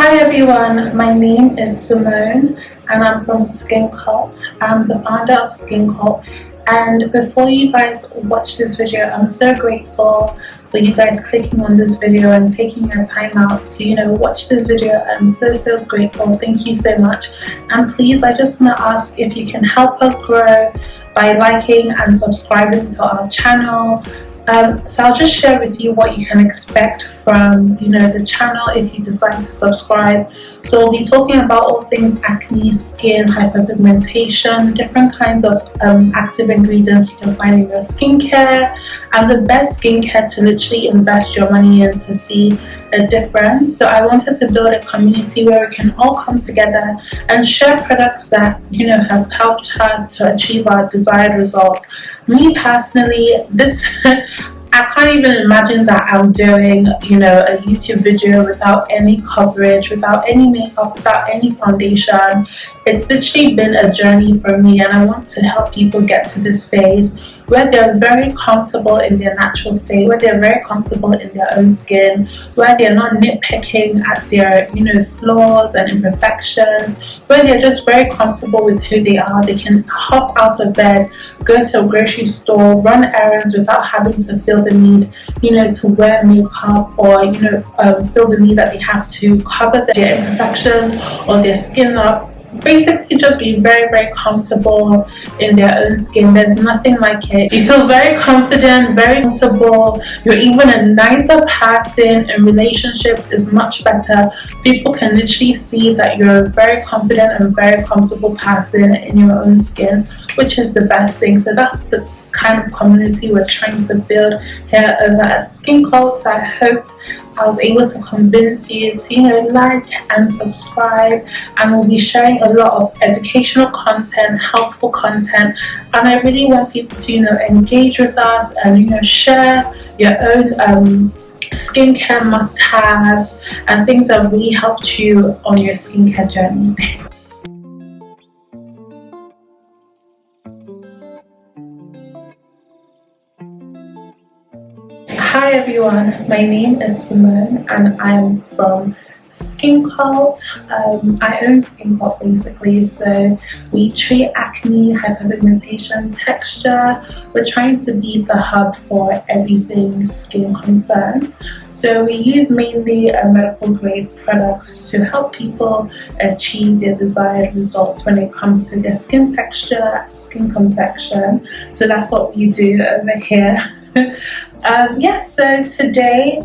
Hi everyone, my name is Simone and I'm from Skincult. I'm the founder of Skincult, and before you guys watch this video, I'm so grateful for you guys clicking on this video and taking your time out to watch this video. I'm so grateful. Thank you so much. And please, I just want to ask if you can help us grow by liking and subscribing to our channel. So I'll just share with you what you can expect from the channel if you decide to subscribe. So we'll be talking about all things acne, skin, hyperpigmentation, different kinds of active ingredients you can find in your skincare, and the best skincare to literally invest your money in to see a difference. So I wanted to build a community where we can all come together and share products that have helped us to achieve our desired results. Me personally, I can't even imagine that I'm doing a YouTube video without any coverage, without any makeup, without any foundation. It's literally been a journey for me, and I want to help people get to this phase where they're very comfortable in their natural state, where they're very comfortable in their own skin, where they're not nitpicking at their flaws and imperfections, where they're just very comfortable with who they are. They can hop out of bed, go to a grocery store, run errands without having to feel the need to wear makeup, or feel the need that they have to cover their imperfections or their skin up. Basically just be very comfortable in their own skin. There's nothing like it. You feel very confident, very comfortable. You're even a nicer person, and relationships is much better. People can literally see that you're a very confident and very comfortable person in your own skin, which is the best thing. So that's the kind of community we're trying to build here over at Skincult. So I hope I was able to convince you to like and subscribe, and we'll be sharing a lot of educational content, helpful content, and I really want people to engage with us and share your own skincare must-haves and things that really helped you on your skincare journey. Hi everyone, my name is Simone and I'm from Skincult. I own Skincult basically, so we treat acne, hyperpigmentation, texture. We're trying to be the hub for everything skin concerns. So we use mainly medical grade products to help people achieve their desired results when it comes to their skin texture, skin complexion. So that's what we do over here. Yes, so today,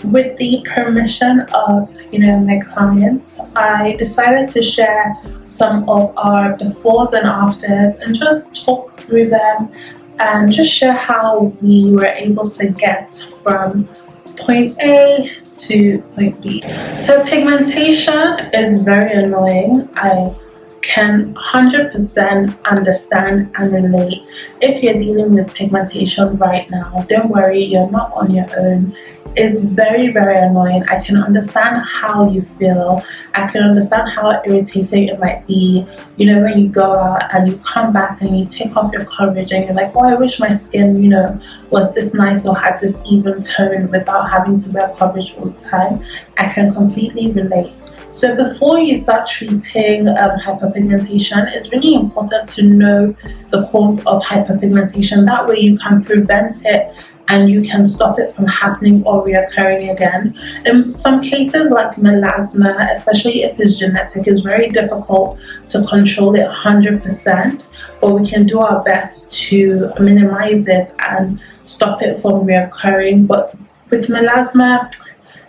with the permission of my clients, I decided to share some of our befores and afters and just talk through them and just share how we were able to get from point A to point B. So pigmentation is very annoying. I can 100% understand and relate. If you're dealing with pigmentation right now, don't worry, you're not on your own. It's very annoying. I can understand how you feel. I can understand how irritating it might be when you go out and you come back and you take off your coverage and you're like, oh, I wish my skin was this nice or had this even tone without having to wear coverage all the time. I can completely relate. So before you start treating hyperpigmentation, it's really important to know the cause of hyperpigmentation. That way you can prevent it and you can stop it from happening or reoccurring again. In some cases like melasma, especially if it's genetic, it's very difficult to control it 100%, but we can do our best to minimize it and stop it from reoccurring. But with melasma,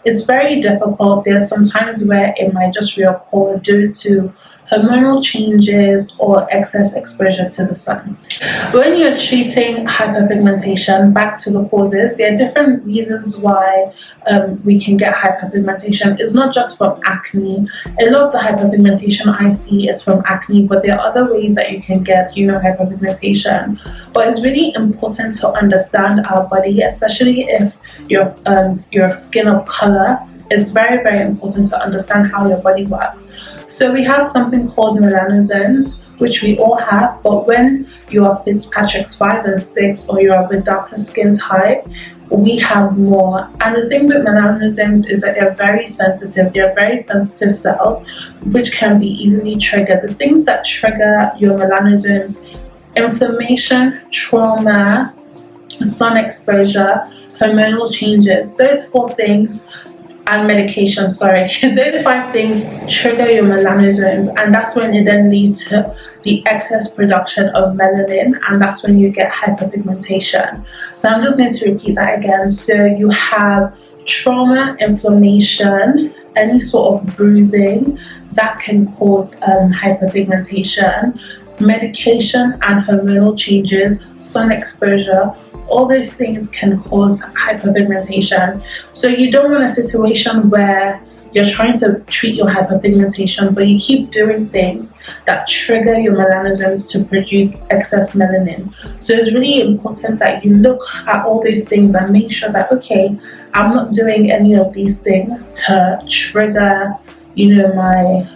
it's very difficult. There's some times where it might just reoccur due to hormonal changes or excess exposure to the sun. When you're treating hyperpigmentation, back to the causes, there are different reasons why we can get hyperpigmentation. It's not just from acne. A lot of the hyperpigmentation I see is from acne, but there are other ways that you can get hyperpigmentation. But it's really important to understand our body, especially if your skin of color, it's very, very important to understand how your body works. So we have something called melanosomes, which we all have, but when you are Fitzpatrick's 5 and 6 or you are with darker skin type, we have more. And the thing with melanosomes is that they're very sensitive. They're very sensitive cells which can be easily triggered. The things that trigger your melanosomes: inflammation, trauma, sun exposure, hormonal changes. Those 4 things, and medication, sorry, those 5 things trigger your melanosomes, and that's when it then leads to the excess production of melanin, and that's when you get hyperpigmentation. So I'm just going to repeat that again. So you have trauma, inflammation, any sort of bruising that can cause hyperpigmentation, medication and hormonal changes, sun exposure, all those things can cause hyperpigmentation. So you don't want a situation where you're trying to treat your hyperpigmentation, but you keep doing things that trigger your melanosomes to produce excess melanin. So it's really important that you look at all those things and make sure that, okay, I'm not doing any of these things to trigger, you know, my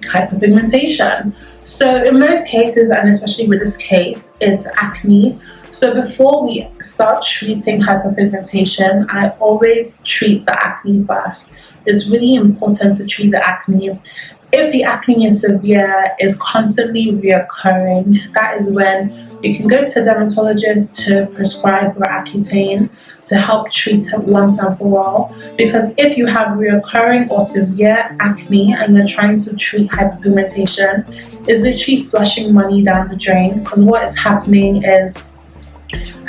hyperpigmentation. So in most cases, and especially with this case, it's acne. So before we start treating hyperpigmentation, I always treat the acne first. It's really important to treat the acne. If the acne is severe, is constantly reoccurring, that is when you can go to a dermatologist to prescribe Accutane to help treat it once and for all. Because if you have reoccurring or severe acne and you're trying to treat hyperpigmentation, it's literally flushing money down the drain. Because what is happening is,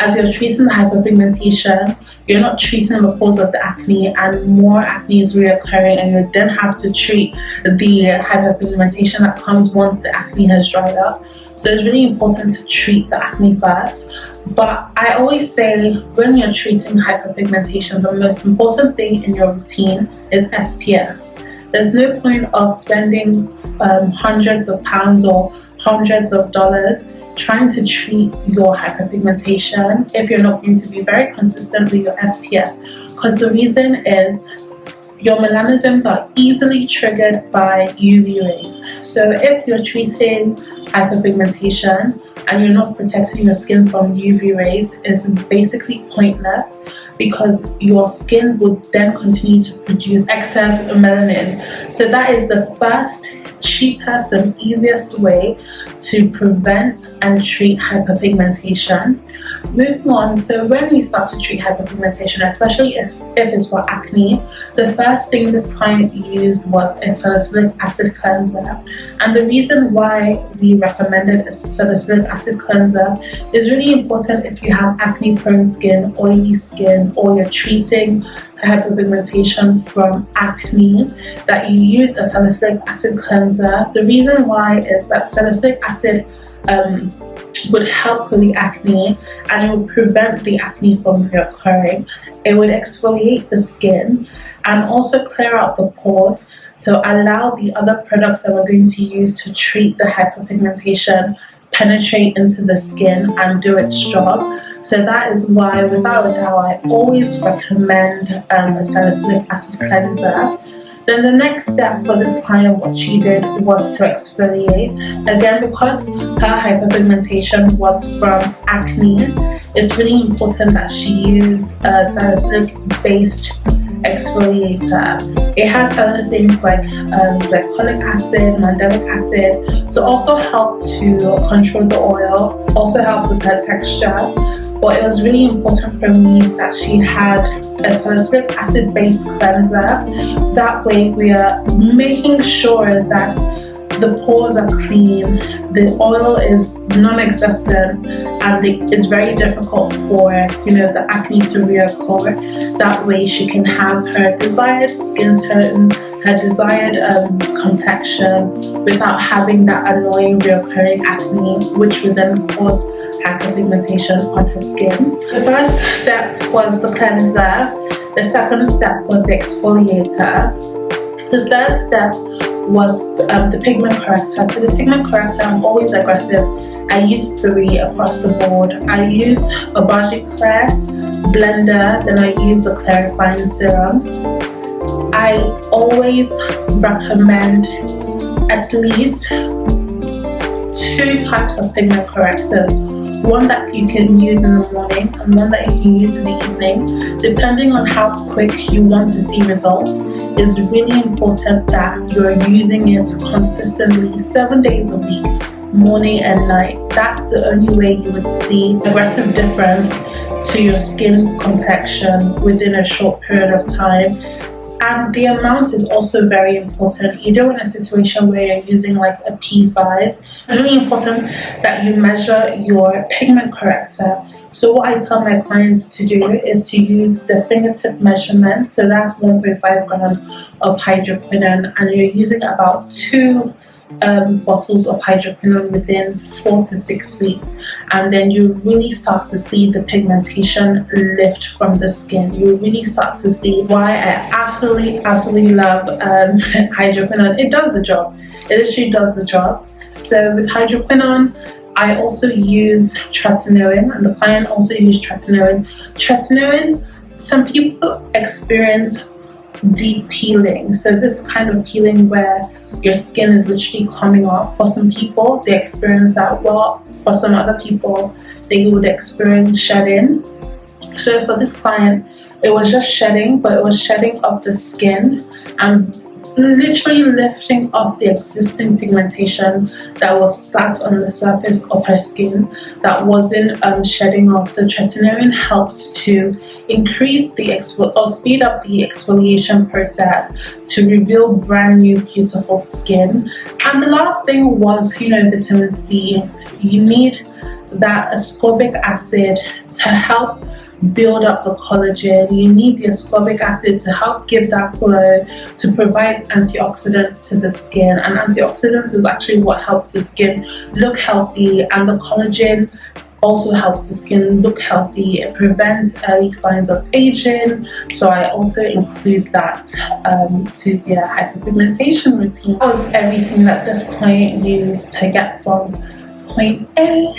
as you're treating the hyperpigmentation, you're not treating the cause of the acne, and more acne is reoccurring, and you then have to treat the hyperpigmentation that comes once the acne has dried up. So it's really important to treat the acne first. But I always say, when you're treating hyperpigmentation, the most important thing in your routine is SPF. There's no point of spending hundreds of pounds or hundreds of dollars trying to treat your hyperpigmentation if you're not going to be very consistent with your SPF. Because the reason is, your melanosomes are easily triggered by UV rays. So if you're treating hyperpigmentation and you're not protecting your skin from UV rays, it's basically pointless, because your skin would then continue to produce excess melanin. So that is the first, cheapest and easiest way to prevent and treat hyperpigmentation. Moving on, so when we start to treat hyperpigmentation, especially if it's for acne, the first thing this client used was a salicylic acid cleanser. And the reason why we recommended a salicylic acid cleanser is really important if you have acne prone skin, oily skin, or you're treating hyperpigmentation from acne, that you use a salicylic acid cleanser. The reason why is that salicylic acid would help with the acne, and it would prevent the acne from reoccurring. It would exfoliate the skin and also clear out the pores to allow the other products that we're going to use to treat the hyperpigmentation penetrate into the skin and do its job. So that is why, without a doubt, I always recommend a salicylic acid cleanser. Then the next step for this client, what she did was to exfoliate. Again, because her hyperpigmentation was from acne, it's really important that she used a salicylic based exfoliator. It had other things like glycolic acid, mandelic acid to also help to control the oil, also help with her texture. But it was really important for me that she had a salicylic acid based cleanser. That way we are making sure that the pores are clean, the oil is non-existent, and it's very difficult for, you know, the acne to reoccur. That way she can have her desired skin tone, her desired complexion, without having that annoying reoccurring acne, which would then cause hyperpigmentation on her skin. The first step was the cleanser. The second step was the exfoliator. The third step was the pigment corrector. So the pigment corrector, I'm always aggressive. I use 3 across the board. I use OBAGI Clear, blender, then I use the clarifying serum. I always recommend at least 2 types of pigment correctors. One that you can use in the morning and one that you can use in the evening. Depending on how quick you want to see results, it's really important that you're using it consistently 7 days a week, morning and night. That's the only way you would see a progressive difference to your skin complexion within a short period of time. And the amount is also very important. You don't want a situation where you're using like a pea size. It's really important that you measure your pigment corrector. So what I tell my clients to do is to use the fingertip measurement. So that's 1.5 grams of hydroquinone, and you're using about 2 bottles of hydroquinone within 4 to 6 weeks, and then you really start to see the pigmentation lift from the skin. You really start to see why I absolutely love hydroquinone. It does the job. It literally does the job. So with hydroquinone, I also use tretinoin, and the client also used tretinoin. Tretinoin, some people experience deep peeling, so this kind of peeling where your skin is literally coming off. For some people, they experience that. Well, for some other people, they would experience shedding. So for this client, it was just shedding, but it was shedding of the skin and literally lifting off the existing pigmentation that was sat on the surface of her skin that wasn't shedding off. So tretinoin helped to increase the or speed up the exfoliation process to reveal brand new beautiful skin. And the last thing was, vitamin C. You need that ascorbic acid to help build up the collagen. You need the ascorbic acid to help give that glow, to provide antioxidants to the skin, and antioxidants is actually what helps the skin look healthy, and the collagen also helps the skin look healthy. It prevents early signs of aging, so I also include that to their hyperpigmentation routine. That was everything that this client used to get from point A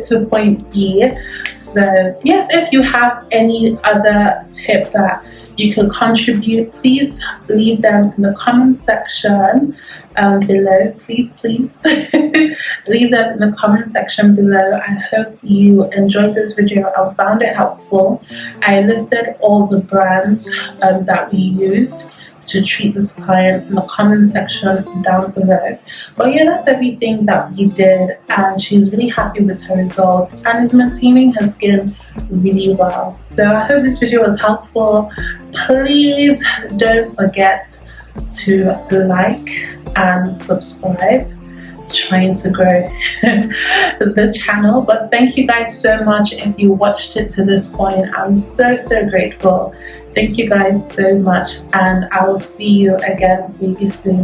to point B. So yes, if you have any other tip that you can contribute, please leave them in the comment section below. Please leave them in the comment section below. I hope you enjoyed this video and found it helpful. I listed all the brands that we used to treat this client in the comment section down below. But yeah, that's everything that we did, and she's really happy with her results and is maintaining her skin really well. So I hope this video was helpful. Please don't forget to like and subscribe. Trying to grow the channel, but thank you guys so much if you watched it to this point. I'm so grateful. Thank you guys so much, and I will see you again really soon.